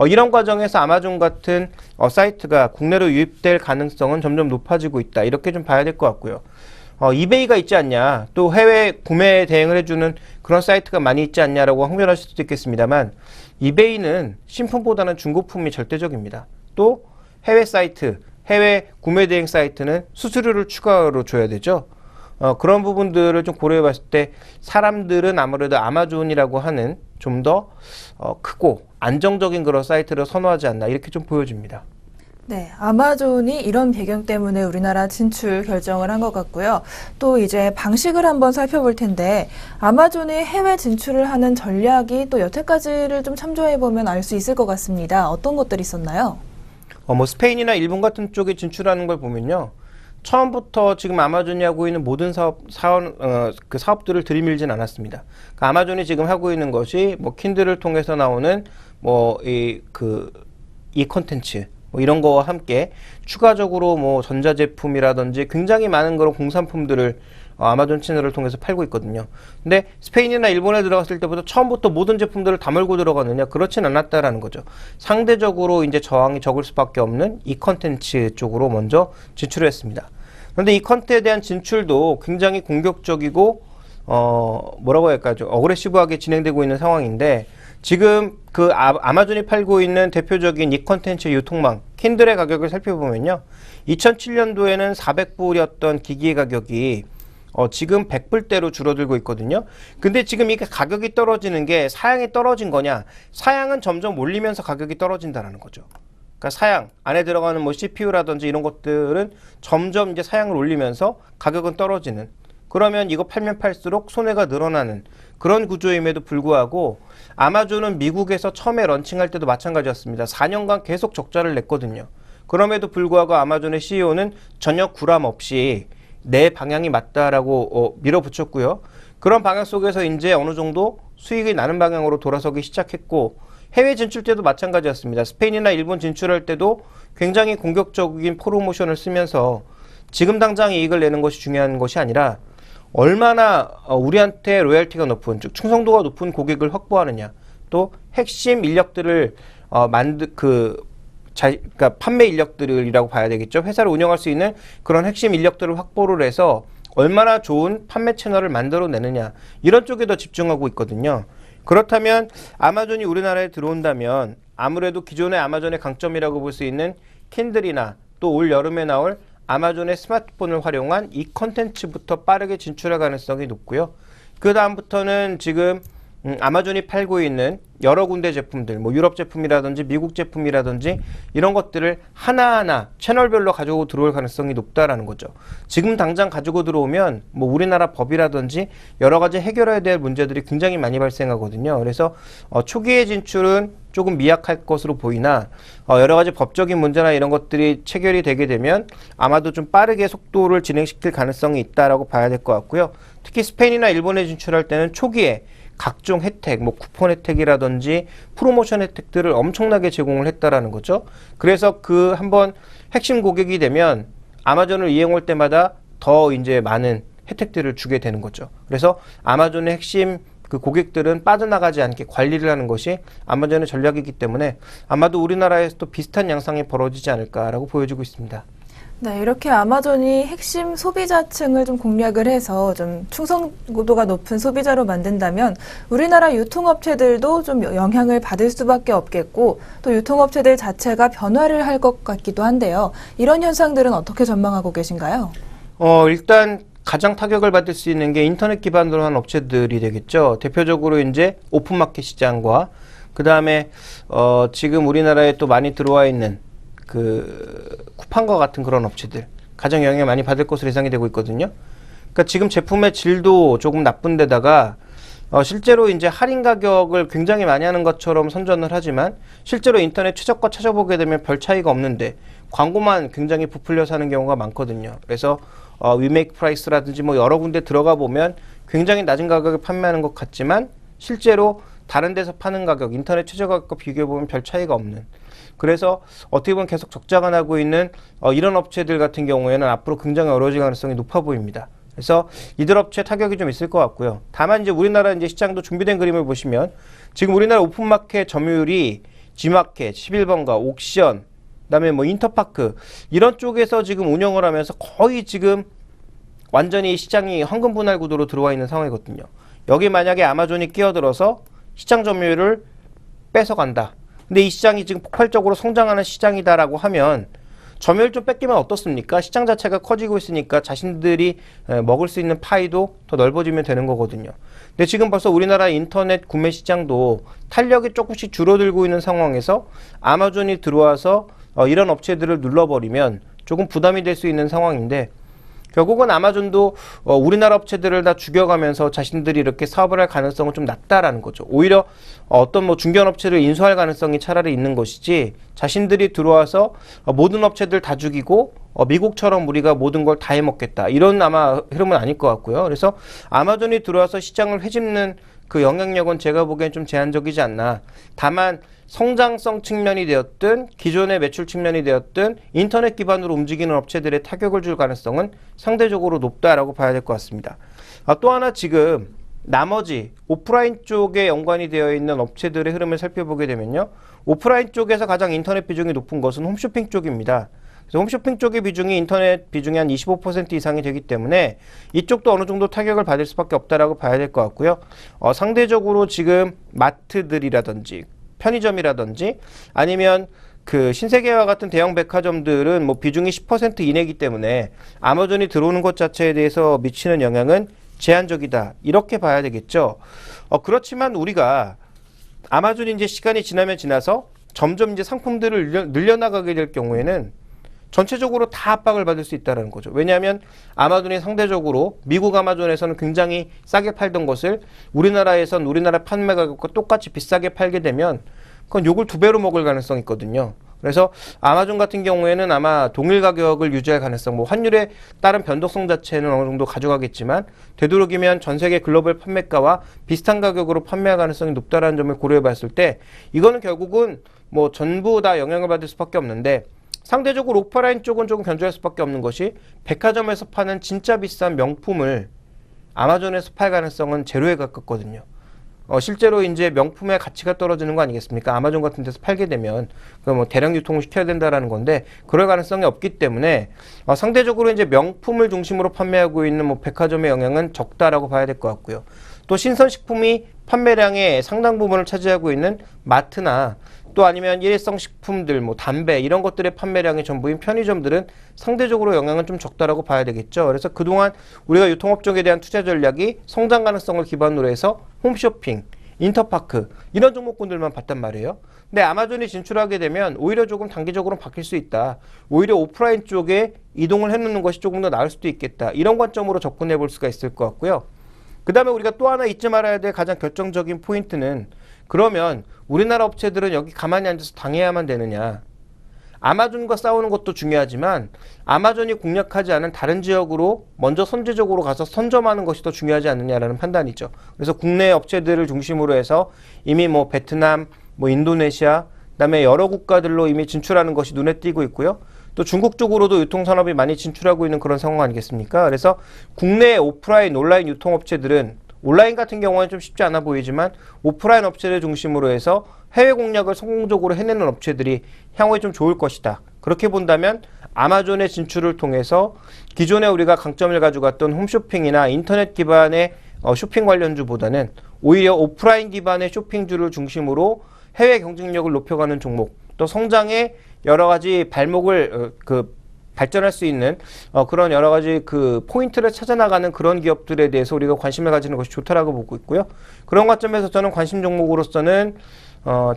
이런 과정에서 아마존 같은 사이트가 국내로 유입될 가능성은 점점 높아지고 있다. 이렇게 좀 봐야 될 것 같고요. 이베이가 있지 않냐, 또 해외 구매에 대응을 해주는 그런 사이트가 많이 있지 않냐라고 항변하실 수도 있겠습니다만 이베이는 신품보다는 중고품이 절대적입니다. 또 해외 사이트, 해외 구매 대행 사이트는 수수료를 추가로 줘야 되죠. 그런 부분들을 좀 고려해 봤을 때 사람들은 아무래도 아마존이라고 하는 좀 더 크고 안정적인 그런 사이트를 선호하지 않나 이렇게 좀 보여집니다. 네, 아마존이 이런 배경 때문에 우리나라 진출 결정을 한 것 같고요. 또 이제 방식을 한번 살펴볼 텐데 아마존이 해외 진출을 하는 전략이 또 여태까지를 좀 참조해 보면 알 수 있을 것 같습니다. 어떤 것들이 있었나요? 뭐 스페인이나 일본 같은 쪽에 진출하는 걸 보면요. 처음부터 지금 아마존이 하고 있는 모든 그 사업들을 들이밀진 않았습니다. 그러니까 아마존이 지금 하고 있는 것이 뭐 킨들을 통해서 나오는 뭐 이 콘텐츠 뭐 이런 거와 함께 추가적으로 뭐 전자제품이라든지 굉장히 많은 그런 공산품들을 아마존 채널을 통해서 팔고 있거든요. 근데 스페인이나 일본에 들어갔을 때부터 처음부터 모든 제품들을 다 몰고 들어가느냐? 그렇진 않았다라는 거죠. 상대적으로 이제 저항이 적을 수밖에 없는 이 컨텐츠 쪽으로 먼저 진출을 했습니다. 그런데 이 컨텐츠에 대한 진출도 굉장히 공격적이고 뭐라고 할까요? 좀 어그레시브하게 진행되고 있는 상황인데 지금 그 아마존이 팔고 있는 대표적인 이 컨텐츠 유통망 킨들의 가격을 살펴보면요. 2007년도에는 400불이었던 기기의 가격이 지금 100불대로 줄어들고 있거든요. 근데 지금 이게 가격이 떨어지는 게 사양이 떨어진 거냐? 사양은 점점 올리면서 가격이 떨어진다는 거죠. 그러니까 사양 안에 들어가는 뭐 CPU라든지 이런 것들은 점점 이제 사양을 올리면서 가격은 떨어지는. 그러면 이거 팔면 팔수록 손해가 늘어나는 그런 구조임에도 불구하고 아마존은 미국에서 처음에 런칭할 때도 마찬가지였습니다. 4년간 계속 적자를 냈거든요. 그럼에도 불구하고 아마존의 CEO는 전혀 구람 없이 내 방향이 맞다라고 밀어붙였고요. 그런 방향 속에서 이제 어느 정도 수익이 나는 방향으로 돌아서기 시작했고 해외 진출 때도 마찬가지였습니다. 스페인이나 일본 진출할 때도 굉장히 공격적인 프로모션을 쓰면서 지금 당장 이익을 내는 것이 중요한 것이 아니라 얼마나 우리한테 로열티가 높은, 즉 충성도가 높은 고객을 확보하느냐, 또 핵심 인력들을 그러니까 판매 인력들이라고 봐야 되겠죠. 회사를 운영할 수 있는 그런 핵심 인력들을 확보를 해서 얼마나 좋은 판매 채널을 만들어내느냐, 이런 쪽에 더 집중하고 있거든요. 그렇다면 아마존이 우리나라에 들어온다면 아무래도 기존의 아마존의 강점이라고 볼 수 있는 킨들이나 또 올 여름에 나올 아마존의 스마트폰을 활용한 이 컨텐츠부터 빠르게 진출할 가능성이 높고요. 그 다음부터는 지금 아마존이 팔고 있는 여러 군데 제품들, 뭐 유럽 제품이라든지 미국 제품이라든지 이런 것들을 하나하나 채널별로 가지고 들어올 가능성이 높다라는 거죠. 지금 당장 가지고 들어오면 뭐 우리나라 법이라든지 여러 가지 해결해야 될 문제들이 굉장히 많이 발생하거든요. 그래서 초기의 진출은 조금 미약할 것으로 보이나 여러 가지 법적인 문제나 이런 것들이 체결이 되게 되면 아마도 좀 빠르게 속도를 진행시킬 가능성이 있다라고 봐야 될 것 같고요. 특히 스페인이나 일본에 진출할 때는 초기에 각종 혜택, 뭐 쿠폰 혜택이라든지 프로모션 혜택들을 엄청나게 제공을 했다라는 거죠. 그래서 그 한번 핵심 고객이 되면 아마존을 이용할 때마다 더 이제 많은 혜택들을 주게 되는 거죠. 그래서 아마존의 핵심 그 고객들은 빠져나가지 않게 관리를 하는 것이 아마존의 전략이기 때문에 아마도 우리나라에서도 비슷한 양상이 벌어지지 않을까라고 보여지고 있습니다. 네, 이렇게 아마존이 핵심 소비자층을 좀 공략을 해서 좀 충성도가 높은 소비자로 만든다면 우리나라 유통업체들도 좀 영향을 받을 수밖에 없겠고 또 유통업체들 자체가 변화를 할 것 같기도 한데요. 이런 현상들은 어떻게 전망하고 계신가요? 일단 가장 타격을 받을 수 있는 게 인터넷 기반으로 한 업체들이 되겠죠. 대표적으로 이제 오픈마켓 시장과 그 다음에 지금 우리나라에 또 많이 들어와 있는 그 쿠팡과 같은 그런 업체들 가장 영향을 많이 받을 것으로 예상이 되고 있거든요. 그러니까 지금 제품의 질도 조금 나쁜 데다가 실제로 이제 할인 가격을 굉장히 많이 하는 것처럼 선전을 하지만 실제로 인터넷 최저가 찾아보게 되면 별 차이가 없는데 광고만 굉장히 부풀려서 하는 경우가 많거든요. 그래서 위메이크 프라이스라든지 뭐 여러 군데 들어가 보면 굉장히 낮은 가격에 판매하는 것 같지만 실제로 다른 데서 파는 가격, 인터넷 최저 가격과 비교해 보면 별 차이가 없는. 그래서 어떻게 보면 계속 적자가 나고 있는 이런 업체들 같은 경우에는 앞으로 굉장히 어려워질 가능성이 높아 보입니다. 그래서 이들 업체 타격이 좀 있을 것 같고요. 다만 이제 우리나라 이제 시장도 준비된 그림을 보시면 지금 우리나라 오픈마켓 점유율이 G마켓, 11번가, 옥션, 그다음에 뭐 인터파크 이런 쪽에서 지금 운영을 하면서 거의 지금 완전히 시장이 황금 분할 구도로 들어와 있는 상황이거든요. 여기 만약에 아마존이 끼어들어서 시장 점유율을 뺏어간다. 근데 이 시장이 지금 폭발적으로 성장하는 시장이다라고 하면 점유율 좀 뺏기면 어떻습니까? 시장 자체가 커지고 있으니까 자신들이 먹을 수 있는 파이도 더 넓어지면 되는 거거든요. 근데 지금 벌써 우리나라 인터넷 구매 시장도 탄력이 조금씩 줄어들고 있는 상황에서 아마존이 들어와서 이런 업체들을 눌러버리면 조금 부담이 될 수 있는 상황인데 결국은 아마존도 우리나라 업체들을 다 죽여가면서 자신들이 이렇게 사업을 할 가능성은 좀 낮다라는 거죠. 오히려 어떤 뭐 중견 업체를 인수할 가능성이 차라리 있는 것이지 자신들이 들어와서 모든 업체들 다 죽이고 미국처럼 우리가 모든 걸 다 해먹겠다. 이런 아마 흐름은 아닐 것 같고요. 그래서 아마존이 들어와서 시장을 헤집는 그 영향력은 제가 보기엔 좀 제한적이지 않나. 다만 성장성 측면이 되었든 기존의 매출 측면이 되었든 인터넷 기반으로 움직이는 업체들의 타격을 줄 가능성은 상대적으로 높다라고 봐야 될 것 같습니다. 또 하나 지금 나머지 오프라인 쪽에 연관이 되어 있는 업체들의 흐름을 살펴보게 되면요. 오프라인 쪽에서 가장 인터넷 비중이 높은 것은 홈쇼핑 쪽입니다. 그래서 홈쇼핑 쪽의 비중이 인터넷 비중이 한 25% 이상이 되기 때문에 이쪽도 어느 정도 타격을 받을 수밖에 없다라고 봐야 될 것 같고요. 상대적으로 지금 마트들이라든지 편의점이라든지 아니면 그 신세계와 같은 대형 백화점들은 뭐 비중이 10% 이내이기 때문에 아마존이 들어오는 것 자체에 대해서 미치는 영향은 제한적이다. 이렇게 봐야 되겠죠. 그렇지만 우리가 아마존이 이제 시간이 지나면 지나서 점점 이제 상품들을 늘려나가게 될 경우에는 전체적으로 다 압박을 받을 수 있다는 거죠. 왜냐하면 아마존이 상대적으로 미국 아마존에서는 굉장히 싸게 팔던 것을 우리나라에선 우리나라 판매 가격과 똑같이 비싸게 팔게 되면 그건 욕을 2배로 먹을 가능성이 있거든요. 그래서 아마존 같은 경우에는 아마 동일 가격을 유지할 가능성, 뭐 환율에 따른 변동성 자체는 어느 정도 가져가겠지만 되도록이면 전 세계 글로벌 판매가와 비슷한 가격으로 판매할 가능성이 높다라는 점을 고려해 봤을 때 이거는 결국은 뭐 전부 다 영향을 받을 수밖에 없는데 상대적으로 오프라인 쪽은 조금 견조할 수밖에 없는 것이 백화점에서 파는 진짜 비싼 명품을 아마존에서 팔 가능성은 제로에 가깝거든요. 실제로 이제 명품의 가치가 떨어지는 거 아니겠습니까? 아마존 같은 데서 팔게 되면 그 뭐 대량 유통을 시켜야 된다라는 건데 그럴 가능성이 없기 때문에 상대적으로 이제 명품을 중심으로 판매하고 있는 뭐 백화점의 영향은 적다라고 봐야 될 것 같고요. 또 신선식품이 판매량의 상당 부분을 차지하고 있는 마트나 또 아니면 일회성 식품들, 뭐 담배 이런 것들의 판매량이 전부인 편의점들은 상대적으로 영향은 좀 적다라고 봐야 되겠죠. 그래서 그동안 우리가 유통업종에 대한 투자 전략이 성장 가능성을 기반으로 해서 홈쇼핑, 인터파크 이런 종목군들만 봤단 말이에요. 근데 아마존이 진출하게 되면 오히려 조금 단기적으로 바뀔 수 있다. 오히려 오프라인 쪽에 이동을 해놓는 것이 조금 더 나을 수도 있겠다. 이런 관점으로 접근해 볼 수가 있을 것 같고요. 그 다음에 우리가 또 하나 잊지 말아야 될 가장 결정적인 포인트는 그러면 우리나라 업체들은 여기 가만히 앉아서 당해야만 되느냐. 아마존과 싸우는 것도 중요하지만 아마존이 공략하지 않은 다른 지역으로 먼저 선제적으로 가서 선점하는 것이 더 중요하지 않느냐라는 판단이죠. 그래서 국내 업체들을 중심으로 해서 이미 뭐 베트남, 뭐 인도네시아, 그다음에 여러 국가들로 이미 진출하는 것이 눈에 띄고 있고요. 또 중국 쪽으로도 유통산업이 많이 진출하고 있는 그런 상황 아니겠습니까? 그래서 국내 오프라인, 온라인 유통업체들은 온라인 같은 경우는 좀 쉽지 않아 보이지만 오프라인 업체를 중심으로 해서 해외 공략을 성공적으로 해내는 업체들이 향후에 좀 좋을 것이다. 그렇게 본다면 아마존의 진출을 통해서 기존에 우리가 강점을 가져갔던 홈쇼핑이나 인터넷 기반의 쇼핑 관련주보다는 오히려 오프라인 기반의 쇼핑주를 중심으로 해외 경쟁력을 높여가는 종목, 또 성장의 여러 가지 발목을 발전할 수 있는 그런 여러 가지 그 포인트를 찾아나가는 그런 기업들에 대해서 우리가 관심을 가지는 것이 좋다라고 보고 있고요. 그런 관점에서 저는 관심 종목으로서는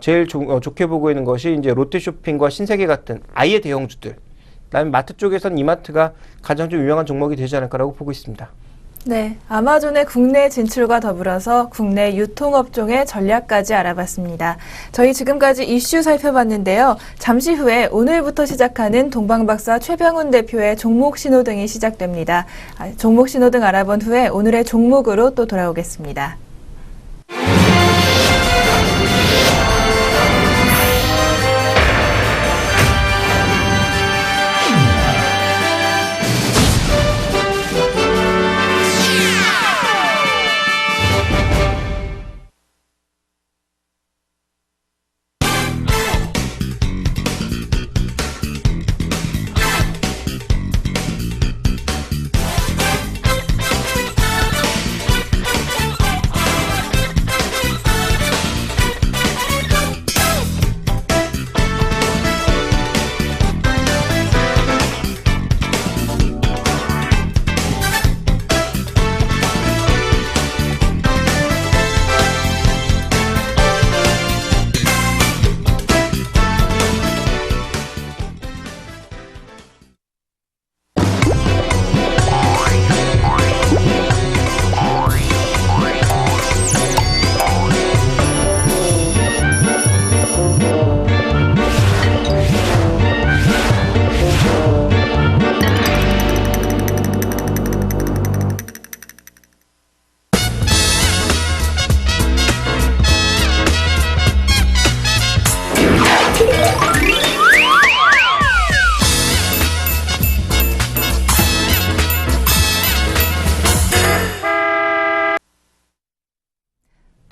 제일 좋게 보고 있는 것이 이제 롯데쇼핑과 신세계 같은 아예 대형주들. 그다음에 마트 쪽에서는 이마트가 가장 좀 유명한 종목이 되지 않을까라고 보고 있습니다. 네, 아마존의 국내 진출과 더불어서 국내 유통업종의 전략까지 알아봤습니다. 저희 지금까지 이슈 살펴봤는데요. 잠시 후에 오늘부터 시작하는 동방박사 최병훈 대표의 종목 신호등이 시작됩니다. 종목 신호등 알아본 후에 오늘의 종목으로 또 돌아오겠습니다.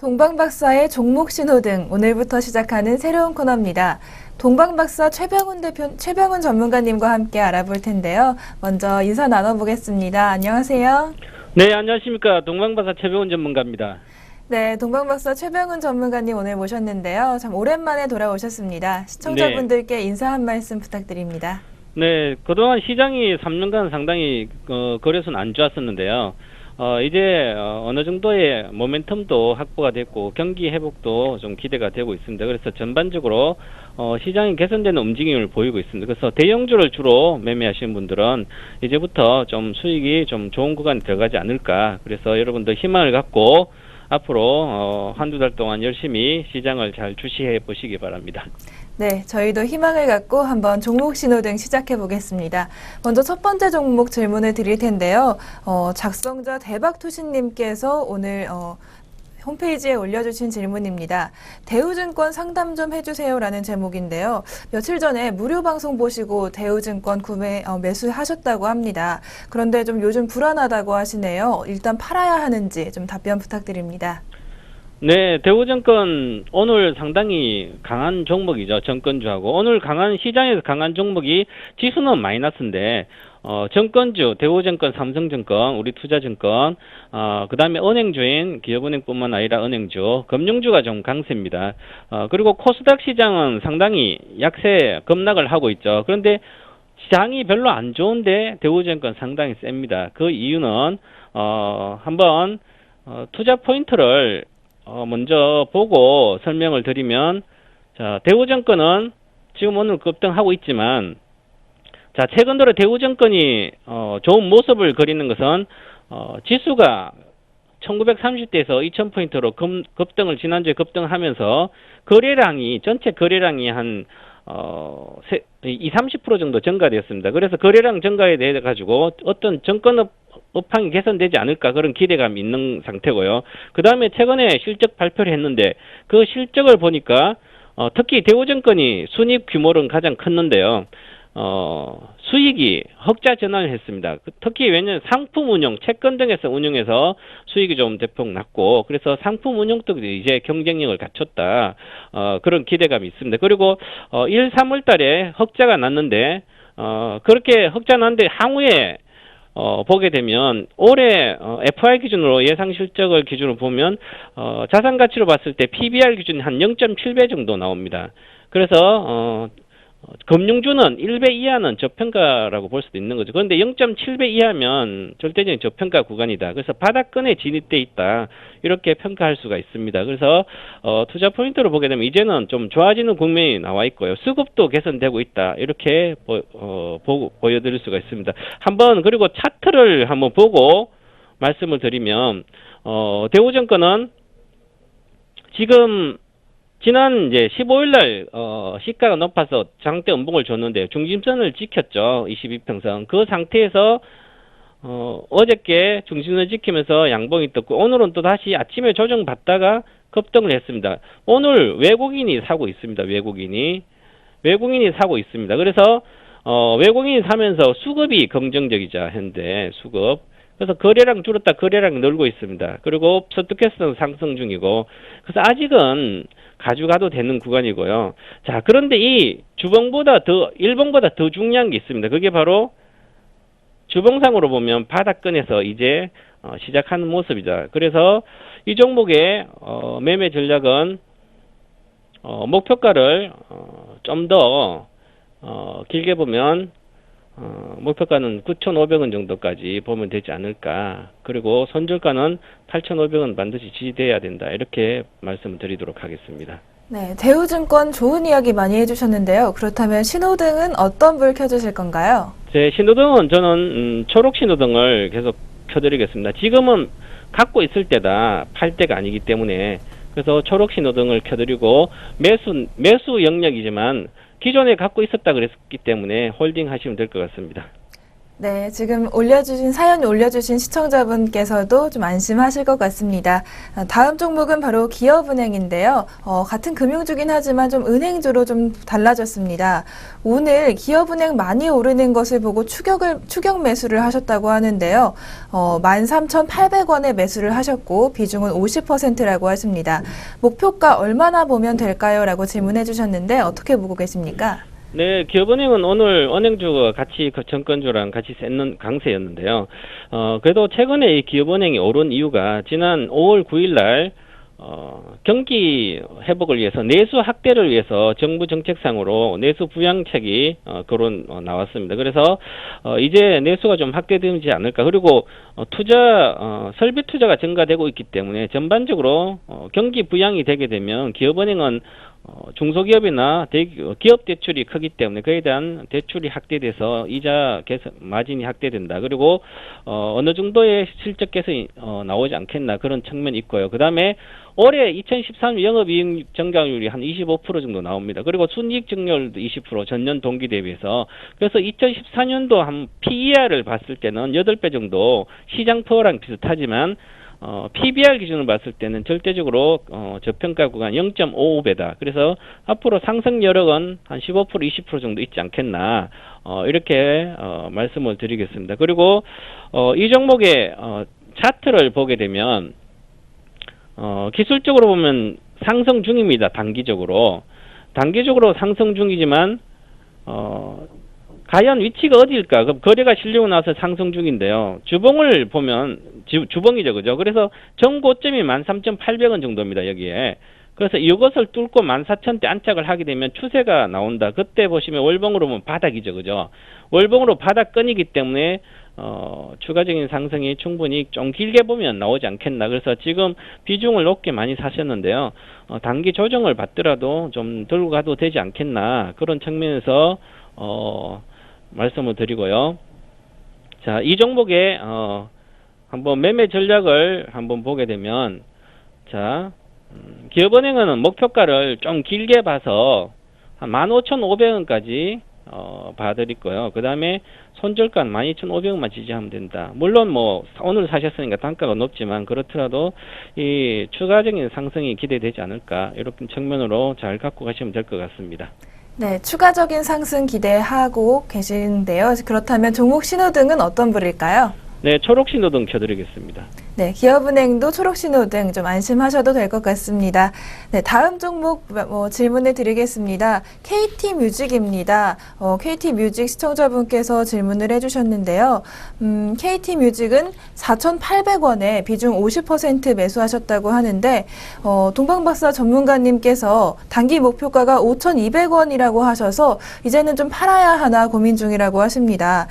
동방박사의 종목 신호등 오늘부터 시작하는 새로운 코너입니다. 동방박사 최병훈 전문가님과 함께 알아볼 텐데요. 먼저 인사 나눠보겠습니다. 안녕하세요. 네, 안녕하십니까. 동방박사 최병훈 전문가입니다. 네, 동방박사 최병훈 전문가님 오늘 모셨는데요. 참 오랜만에 돌아오셨습니다. 시청자분들께 인사 한 말씀 부탁드립니다. 네, 그동안 시장이 3년간 상당히 거래소는 안 좋았었는데요. 이제 어느 정도의 모멘텀도 확보가 됐고 경기 회복도 좀 기대가 되고 있습니다. 그래서 전반적으로 시장이 개선되는 움직임을 보이고 있습니다. 그래서 대형주를 주로 매매하시는 분들은 이제부터 좀 수익이 좀 좋은 구간에 들어가지 않을까. 그래서 여러분들 희망을 갖고 앞으로 한두 달 동안 열심히 시장을 잘 주시해 보시기 바랍니다. 네, 저희도 희망을 갖고 한번 종목 신호등 시작해 보겠습니다. 먼저 첫 번째 종목 질문을 드릴 텐데요. 작성자 대박투신님께서 오늘 홈페이지에 올려주신 질문입니다. 대우증권 상담 좀 해주세요라는 제목인데요. 며칠 전에 무료 방송 보시고 대우증권 매수하셨다고 합니다. 그런데 좀 요즘 불안하다고 하시네요. 일단 팔아야 하는지 좀 답변 부탁드립니다. 네, 대우증권 오늘 상당히 강한 종목이죠. 정권주하고. 오늘 시장에서 강한 종목이 지수는 마이너스인데 정권주, 대우증권, 삼성증권, 우리투자증권, 그 다음에 은행주인 기업은행뿐만 아니라 은행주, 금융주가 좀 강세입니다. 그리고 코스닥 시장은 상당히 약세 급락을 하고 있죠. 그런데 시장이 별로 안 좋은데 대우증권 상당히 셉니다. 그 이유는 한번 투자 포인트를 먼저 보고 설명을 드리면, 자, 대우증권은 지금 오늘 급등하고 있지만, 자, 최근 들어 대우증권이 좋은 모습을 그리는 것은 지수가 1930대에서 2000포인트로 급등을 지난주에 급등하면서 전체 거래량이 한 20-30% 정도 증가되었습니다. 그래서 거래량 증가에 대해 가지고 어떤 업황이 개선되지 않을까 그런 기대감이 있는 상태고요. 그 다음에 최근에 실적 발표를 했는데 그 실적을 보니까 특히 대우증권이 순이익 규모는 가장 컸는데요. 수익이 흑자 전환을 했습니다. 특히 왜냐하면 상품 운용, 채권 등에서 운용해서 수익이 좀 대폭 났고, 그래서 상품 운용도 이제 경쟁력을 갖췄다. 그런 기대감이 있습니다. 그리고 1, 3월 달에 흑자가 났는데, 그렇게 흑자 났는데 향후에 보게 되면 올해 FI 기준으로 예상 실적을 기준으로 보면 자산 가치로 봤을 때 PBR 기준이 한 0.7배 정도 나옵니다. 그래서 금융주는 1배 이하는 저평가라고 볼 수도 있는 거죠. 그런데 0.7배 이하면 절대적인 저평가 구간이다. 그래서 바닥권에 진입돼 있다. 이렇게 평가할 수가 있습니다. 그래서 투자 포인트로 보게 되면 이제는 좀 좋아지는 국면이 나와 있고요. 수급도 개선되고 있다. 이렇게 보여드릴 수가 있습니다. 그리고 차트를 한번 보고 말씀을 드리면 대우증권은 지금 지난 이제 15일 날 시가가 높아서 장대 음봉을 줬는데 중심선을 지켰죠. 22평선. 그 상태에서 어저께 중심선을 지키면서 양봉이 떴고 오늘은 또 다시 아침에 조정받다가 급등을 했습니다. 오늘 외국인이 사고 있습니다. 외국인이 사고 있습니다. 그래서 외국인이 사면서 수급이 긍정적이죠. 현재 수급. 그래서 거래량 줄었다 거래량 늘고 있습니다. 그리고 서투캐스는 상승 중이고, 그래서 아직은 가져가도 되는 구간이고요. 자, 그런데 일봉보다 더 중요한 게 있습니다. 그게 바로 주봉상으로 보면 바닥권에서 이제 시작하는 모습이죠. 그래서 이 종목의 매매 전략은 목표가를 좀 더 길게 보면 목표가는 9,500원 정도까지 보면 되지 않을까. 그리고 손절가는 8,500원 반드시 지지돼야 된다. 이렇게 말씀을 드리도록 하겠습니다. 네, 대우증권 좋은 이야기 많이 해주셨는데요. 그렇다면 신호등은 어떤 불 켜주실 건가요? 제 신호등은 저는 초록 신호등을 계속 켜드리겠습니다. 지금은 갖고 있을 때다 팔 때가 아니기 때문에, 그래서 초록 신호등을 켜드리고 매수 영역이지만 기존에 갖고 있었다 그랬기 때문에 홀딩 하시면 될 것 같습니다. 네, 지금 사연 올려주신 시청자분께서도 좀 안심하실 것 같습니다. 다음 종목은 바로 기업은행인데요. 같은 금융주긴 하지만 좀 은행주로 좀 달라졌습니다. 오늘 기업은행 많이 오르는 것을 보고 추격 매수를 하셨다고 하는데요. 13,800원에 매수를 하셨고 비중은 50%라고 하십니다. 목표가 얼마나 보면 될까요? 라고 질문해 주셨는데 어떻게 보고 계십니까? 네, 기업은행은 오늘 은행주가 같이 그 정권주랑 같이 센 강세였는데요. 그래도 최근에 이 기업은행이 오른 이유가 지난 5월 9일 날 경기 회복을 위해서 내수 확대를 위해서 정부 정책상으로 내수 부양책이 나왔습니다. 그래서 이제 내수가 좀 확대되지 않을까. 그리고 설비 투자가 증가되고 있기 때문에 전반적으로 경기 부양이 되게 되면 기업은행은 중소기업이나 기업 대출이 크기 때문에 그에 대한 대출이 확대돼서 이자 개선 마진이 확대된다. 그리고 어느 정도의 실적 개선이 나오지 않겠나 그런 측면이 있고요. 그다음에 올해 2013년 영업이익 증가율이 한 25% 정도 나옵니다. 그리고 순이익 증가율도 20% 전년 동기 대비해서 그래서 2014년도 한 PER을 봤을 때는 8배 정도 시장 퍼랑 비슷하지만 PBR 기준으로 봤을 때는 절대적으로 저평가 구간 0.55배다. 그래서 앞으로 상승 여력은 한 15% 20% 정도 있지 않겠나 이렇게 말씀을 드리겠습니다. 그리고 이 종목의 차트를 보게 되면 기술적으로 보면 상승 중입니다. 단기적으로 상승 중이지만 과연 위치가 어디일까? 그럼 거래가 실리고 나서 상승 중인데요. 주봉을 보면 주봉이죠, 그죠? 그래서 전 고점이 13,800원 정도입니다, 여기에. 그래서 이것을 뚫고 14,000대 안착을 하게 되면 추세가 나온다. 그때 보시면 월봉으로 보면 바닥이죠, 그죠? 월봉으로 바닥권이기 때문에 추가적인 상승이 충분히 좀 길게 보면 나오지 않겠나. 그래서 지금 비중을 높게 많이 사셨는데요. 단기 조정을 받더라도 좀 들고 가도 되지 않겠나. 그런 측면에서 말씀을 드리고요. 자, 이 종목의 한번 매매 전략을 한번 보게 되면 자, 기업은행은 목표가를 좀 길게 봐서 한 15,500원까지 봐드릴 거예요. 그 다음에 손절가 12,500원만 지지하면 된다. 물론 뭐 오늘 사셨으니까 단가가 높지만 그렇더라도 이 추가적인 상승이 기대되지 않을까 이렇게 측면으로 잘 갖고 가시면 될 것 같습니다. 네, 추가적인 상승 기대하고 계시는데요. 그렇다면 종목 신호등은 어떤 불일까요? 네, 초록 신호등 켜드리겠습니다. 네, 기업은행도 초록신호등 좀 안심하셔도 될 것 같습니다. 네, 다음 종목 질문을 드리겠습니다. KT뮤직입니다. KT뮤직 시청자분께서 질문을 해주셨는데요. KT뮤직은 4,800원에 비중 50% 매수하셨다고 하는데 동방박사 전문가님께서 단기 목표가가 5,200원이라고 하셔서 이제는 좀 팔아야 하나 고민 중이라고 하십니다.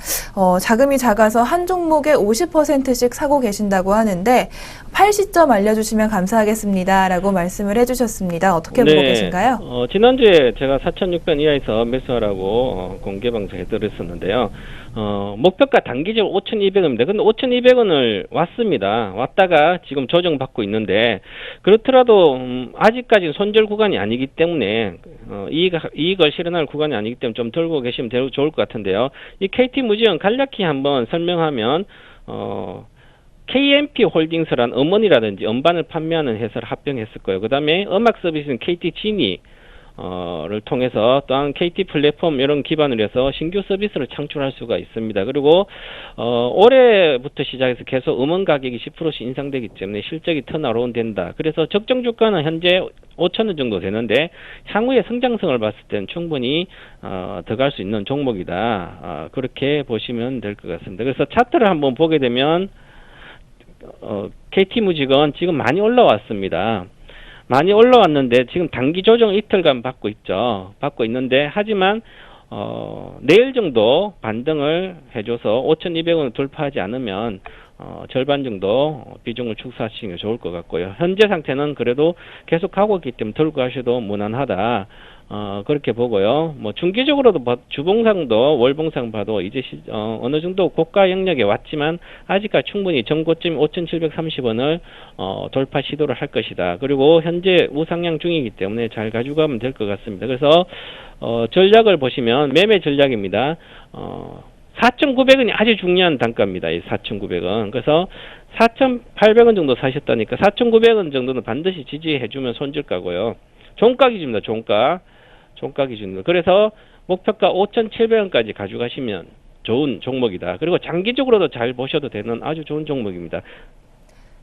자금이 작아서 한 종목에 50%씩 사고 계신다고 하는데 팔 시점 알려주시면 감사하겠습니다. 라고 말씀을 해주셨습니다. 어떻게 보고 계신가요? 지난주에 제가 4,600원 이하에서 매수하라고 공개 방송해드렸었는데요. 목표가 단기적으로 5,200원입니다. 근데 5,200원을 왔다가 지금 조정받고 있는데 그렇더라도 아직까지는 손절 구간이 아니기 때문에 이익을 실현할 구간이 아니기 때문에 좀 들고 계시면 좋을 것 같은데요. 이 KT무지은 간략히 한번 설명하면 KMP 홀딩스란 음원이라든지 음반을 판매하는 회사를 합병했을 거예요. 그 다음에 음악 서비스는 KT 지니 를 통해서 또한 KT 플랫폼 이런 기반으로 해서 신규 서비스를 창출할 수가 있습니다. 그리고 올해부터 시작해서 계속 음원 가격이 10%씩 인상되기 때문에 실적이 턴어라운드 된다. 그래서 적정 주가는 현재 5,000원 정도 되는데 향후의 성장성을 봤을 때는 충분히 더 갈 수 있는 종목이다. 그렇게 보시면 될 것 같습니다. 그래서 차트를 한번 보게 되면 KT무직은 지금 많이 올라왔습니다. 많이 올라왔는데 지금 단기 조정 이틀간 받고 있죠. 받고 있는데 하지만 내일 정도 반등을 해줘서 5,200원을 돌파하지 않으면 절반 정도 비중을 축소하시는 게 좋을 것 같고요. 현재 상태는 그래도 계속 가고 있기 때문에 들고 가셔도 무난하다. 그렇게 보고요. 뭐 중기적으로도 주봉상도 월봉상 봐도 이제 어느 정도 고가 영역에 왔지만 아직까지 충분히 전고점 5,730원을 돌파 시도를 할 것이다. 그리고 현재 우상향 중이기 때문에 잘 가져가면 될 것 같습니다. 그래서 전략을 보시면 매매 전략입니다. 4,900원이 아주 중요한 단가입니다. 이 4,900원. 그래서 4,800원 정도 사셨다니까 4,900원 정도는 반드시 지지해주면 손절가고요. 종가 기준입니다. 종가 기준으로. 그래서 목표가 5,700원까지 가져가시면 좋은 종목이다. 그리고 장기적으로도 잘 보셔도 되는 아주 좋은 종목입니다.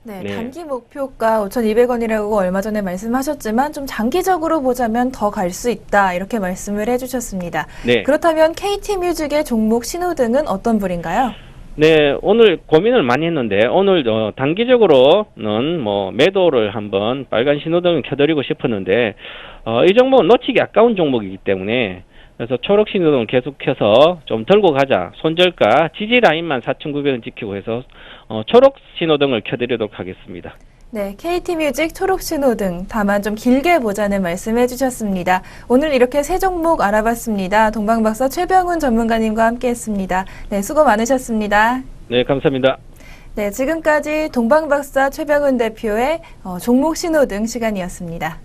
네, 네. 단기 목표가 5,200원이라고 얼마 전에 말씀하셨지만 좀 장기적으로 보자면 더 갈 수 있다 이렇게 말씀을 해주셨습니다. 네. 그렇다면 KT뮤직의 종목 신호등은 어떤 불인가요? 네, 오늘 고민을 많이 했는데 오늘 단기적으로는 뭐 매도를 한번 빨간 신호등을 켜드리고 싶었는데 이 종목은 놓치기 아까운 종목이기 때문에 그래서 초록 신호등을 계속 켜서 좀 들고 가자. 손절가 지지 라인만 4,900원 지키고 해서 초록 신호등을 켜드리도록 하겠습니다. 네, KT뮤직 초록 신호등 다만 좀 길게 보자는 말씀해 주셨습니다. 오늘 이렇게 세 종목 알아봤습니다. 동방박사 최병훈 전문가님과 함께했습니다. 네, 수고 많으셨습니다. 네, 감사합니다. 네, 지금까지 동방박사 최병훈 대표의 종목 신호등 시간이었습니다.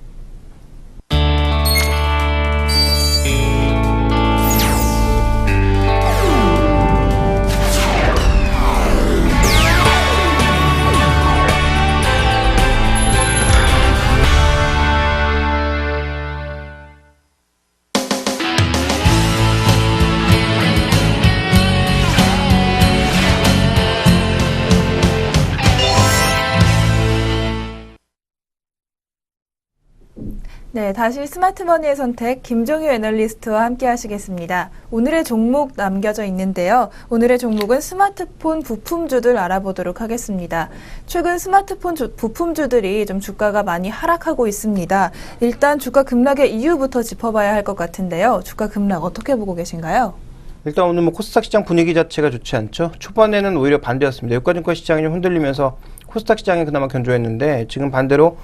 네, 다시 스마트머니의 선택 김종유 애널리스트와 함께 하시겠습니다. 오늘의 종목 남겨져 있는데요. 오늘의 종목은 스마트폰 부품주들 알아보도록 하겠습니다. 최근 스마트폰 부품주들이 좀 주가가 많이 하락하고 있습니다. 일단 주가 급락의 이유부터 짚어봐야 할 것 같은데요. 주가 급락 어떻게 보고 계신가요? 일단 오늘 뭐 코스닥 시장 분위기 자체가 좋지 않죠. 초반에는 오히려 반대였습니다. 유가증권 시장이 좀 흔들리면서 코스닥 시장이 그나마 견조했는데 지금 반대로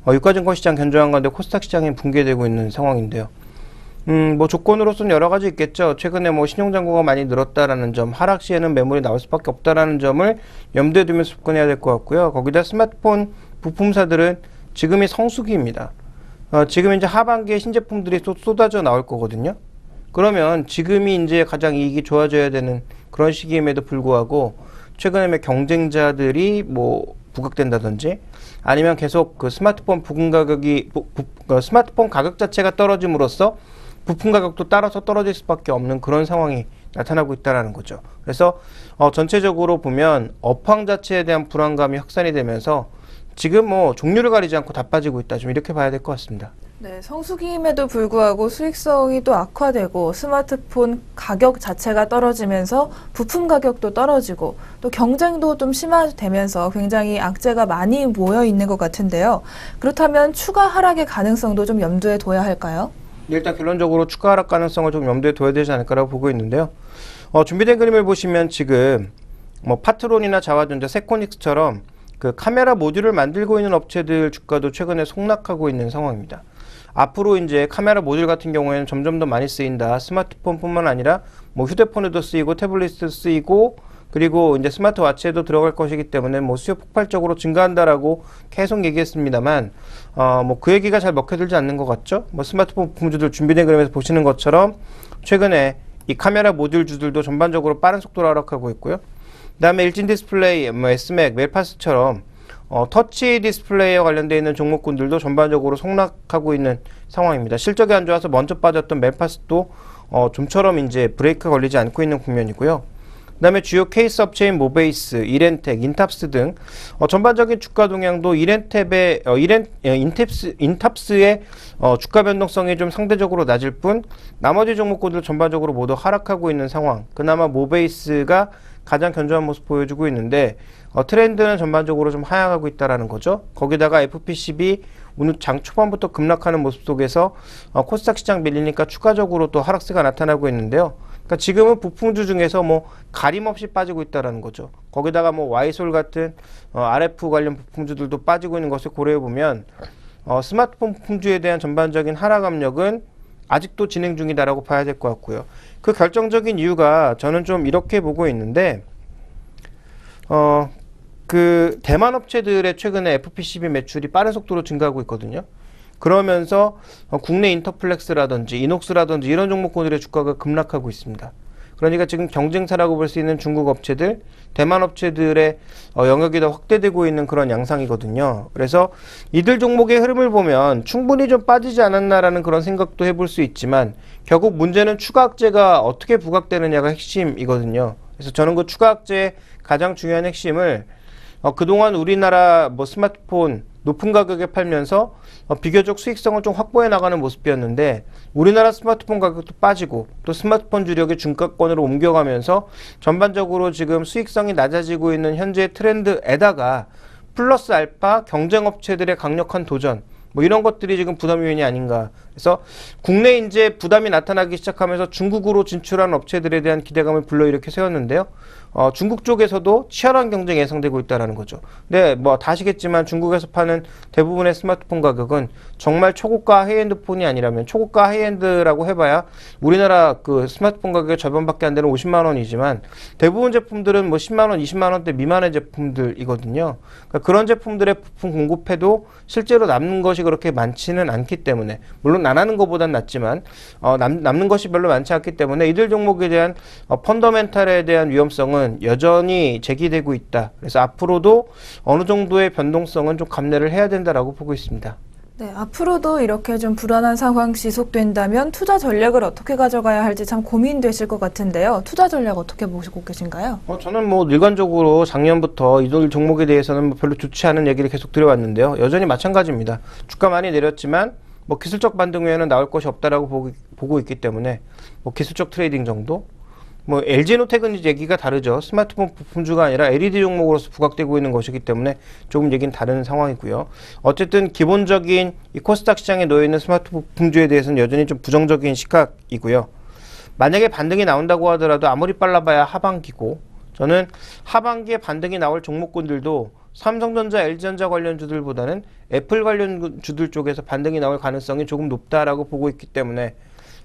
유가증권 시장 견조한 건데 코스닥 시장이 붕괴되고 있는 상황인데요. 뭐 조건으로서는 여러 가지 있겠죠. 최근에 뭐 신용잔고가 많이 늘었다라는 점, 하락 시에는 매물이 나올 수밖에 없다라는 점을 염두에 두면서 접근해야 될 것 같고요. 거기다 스마트폰 부품사들은 지금이 성수기입니다. 지금 이제 하반기에 신제품들이 쏟아져 나올 거거든요. 그러면 지금이 이제 가장 이익이 좋아져야 되는 그런 시기임에도 불구하고 최근에 경쟁자들이 뭐 부각된다든지 아니면 계속 그 스마트폰 부품 가격이 스마트폰 가격 자체가 떨어짐으로써 부품 가격도 따라서 떨어질 수밖에 없는 그런 상황이 나타나고 있다는 거죠. 그래서 전체적으로 보면 업황 자체에 대한 불안감이 확산이 되면서 지금 뭐 종류를 가리지 않고 다 빠지고 있다. 좀 이렇게 봐야 될 것 같습니다. 네, 성수기임에도 불구하고 수익성이 또 악화되고 스마트폰 가격 자체가 떨어지면서 부품 가격도 떨어지고 또 경쟁도 좀 심화되면서 굉장히 악재가 많이 모여 있는 것 같은데요. 그렇다면 추가 하락의 가능성도 좀 염두에 둬야 할까요? 일단 결론적으로 추가 하락 가능성을 좀 염두에 둬야 되지 않을까라고 보고 있는데요. 준비된 그림을 보시면 지금 뭐 파트론이나 자화전자, 세코닉스처럼 그 카메라 모듈을 만들고 있는 업체들 주가도 최근에 속락하고 있는 상황입니다. 앞으로 이제 카메라 모듈 같은 경우에는 점점 더 많이 쓰인다. 스마트폰뿐만 아니라 뭐 휴대폰에도 쓰이고 태블릿도 쓰이고 그리고 이제 스마트워치에도 들어갈 것이기 때문에 뭐 수요 폭발적으로 증가한다라고 계속 얘기했습니다만 뭐 그 얘기가 잘 먹혀들지 않는 것 같죠? 뭐 스마트폰 부품주들 준비된 그림에서 보시는 것처럼 최근에 이 카메라 모듈주들도 전반적으로 빠른 속도로 하락하고 있고요. 그다음에 일진 디스플레이, 뭐 S맥, 멜파스처럼 터치 디스플레이와 관련되어 있는 종목군들도 전반적으로 속락하고 있는 상황입니다. 실적이 안 좋아서 먼저 빠졌던 멜파스도 좀처럼 이제 브레이크 걸리지 않고 있는 국면이고요. 그 다음에 주요 케이스 업체인 모베이스, 이렌텍, 인탑스 등 전반적인 주가 동향도 인탑스의 주가 변동성이 좀 상대적으로 낮을 뿐 나머지 종목군들 전반적으로 모두 하락하고 있는 상황. 그나마 모베이스가 가장 견조한 모습 보여주고 있는데 트렌드는 전반적으로 좀 하향하고 있다라는 거죠. 거기다가 FPCB 오늘 장 초반부터 급락하는 모습 속에서 코스닥 시장 밀리니까 추가적으로 또 하락세가 나타나고 있는데요. 그러니까 지금은 부품주 중에서 뭐 가림없이 빠지고 있다라는 거죠. 거기다가 뭐 와이솔 같은 RF 관련 부품주들도 빠지고 있는 것을 고려해 보면 스마트폰 부품주에 대한 전반적인 하락 압력은 아직도 진행 중이다라고 봐야 될 것 같고요. 그 결정적인 이유가 저는 좀 이렇게 보고 있는데 그 대만 업체들의 최근에 FPCB 매출이 빠른 속도로 증가하고 있거든요. 그러면서 국내 인터플렉스라든지 이녹스라든지 이런 종목군들의 주가가 급락하고 있습니다. 그러니까 지금 경쟁사라고 볼 수 있는 중국 업체들, 대만 업체들의 영역이 더 확대되고 있는 그런 양상이거든요. 그래서 이들 종목의 흐름을 보면 충분히 좀 빠지지 않았나라는 그런 생각도 해볼 수 있지만 결국 문제는 추가 악재가 어떻게 부각되느냐가 핵심이거든요. 그래서 저는 그 추가 악재의 가장 중요한 핵심을 그동안 우리나라 뭐 스마트폰 높은 가격에 팔면서 비교적 수익성을 좀 확보해 나가는 모습이었는데 우리나라 스마트폰 가격도 빠지고 또 스마트폰 주력이 중가권으로 옮겨가면서 전반적으로 지금 수익성이 낮아지고 있는 현재 트렌드에다가 플러스 알파 경쟁업체들의 강력한 도전 뭐 이런 것들이 지금 부담 요인이 아닌가. 그래서 국내 이제 부담이 나타나기 시작하면서 중국으로 진출한 업체들에 대한 기대감을 불러일으켜 세웠는데요. 중국 쪽에서도 치열한 경쟁이 예상되고 있다는 거죠. 근데 뭐 다 아시겠지만 중국에서 파는 대부분의 스마트폰 가격은 정말 초고가 하이엔드 폰이 아니라면 초고가 하이엔드라고 해봐야 우리나라 그 스마트폰 가격의 절반밖에 안 되는 50만 원이지만 대부분 제품들은 뭐 10만 원, 20만 원대 미만의 제품들이거든요. 그러니까 그런 제품들의 부품 공급해도 실제로 남는 것이 그렇게 많지는 않기 때문에 물론 안 하는 것보단 낫지만 남는 것이 별로 많지 않기 때문에 이들 종목에 대한 펀더멘탈에 대한 위험성은 여전히 제기되고 있다. 그래서 앞으로도 어느 정도의 변동성은 좀 감내를 해야 된다라고 보고 있습니다. 네, 앞으로도 이렇게 좀 불안한 상황 지속된다면 투자 전략을 어떻게 가져가야 할지 참 고민되실 것 같은데요. 투자 전략 어떻게 보시고 계신가요? 저는 뭐 일관적으로 작년부터 이들 종목에 대해서는 뭐 별로 좋지 않은 얘기를 계속 드려왔는데요. 여전히 마찬가지입니다. 주가 많이 내렸지만 뭐 기술적 반등 외에는 나올 것이 없다라고 보고 있기 때문에 뭐 기술적 트레이딩 정도. 뭐 LG노텍은 얘기가 다르죠. 스마트폰 부품주가 아니라 LED 종목으로서 부각되고 있는 것이기 때문에 조금 얘기는 다른 상황이고요. 어쨌든 기본적인 이 코스닥 시장에 놓여있는 스마트폰 부품주에 대해서는 여전히 좀 부정적인 시각이고요. 만약에 반등이 나온다고 하더라도 아무리 빨라봐야 하반기고 저는 하반기에 반등이 나올 종목군들도 삼성전자, LG전자 관련주들보다는 애플 관련주들 쪽에서 반등이 나올 가능성이 조금 높다라고 보고 있기 때문에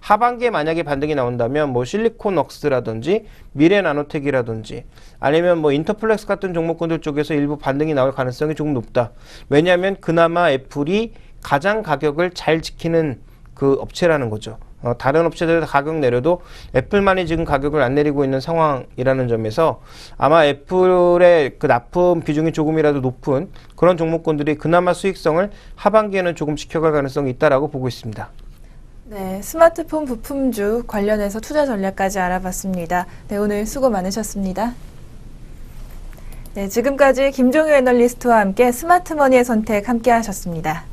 하반기에 만약에 반등이 나온다면 뭐 실리콘웍스라든지 미래나노텍이라든지 아니면 뭐 인터플렉스 같은 종목군들 쪽에서 일부 반등이 나올 가능성이 조금 높다. 왜냐하면 그나마 애플이 가장 가격을 잘 지키는 그 업체라는 거죠. 다른 업체들 가격 내려도 애플만이 지금 가격을 안 내리고 있는 상황이라는 점에서 아마 애플의 그 납품 비중이 조금이라도 높은 그런 종목군들이 그나마 수익성을 하반기에는 조금 지켜갈 가능성이 있다라고 보고 있습니다. 네, 스마트폰 부품주 관련해서 투자 전략까지 알아봤습니다. 네, 오늘 수고 많으셨습니다. 네, 지금까지 김종효 애널리스트와 함께 스마트머니의 선택 함께 하셨습니다.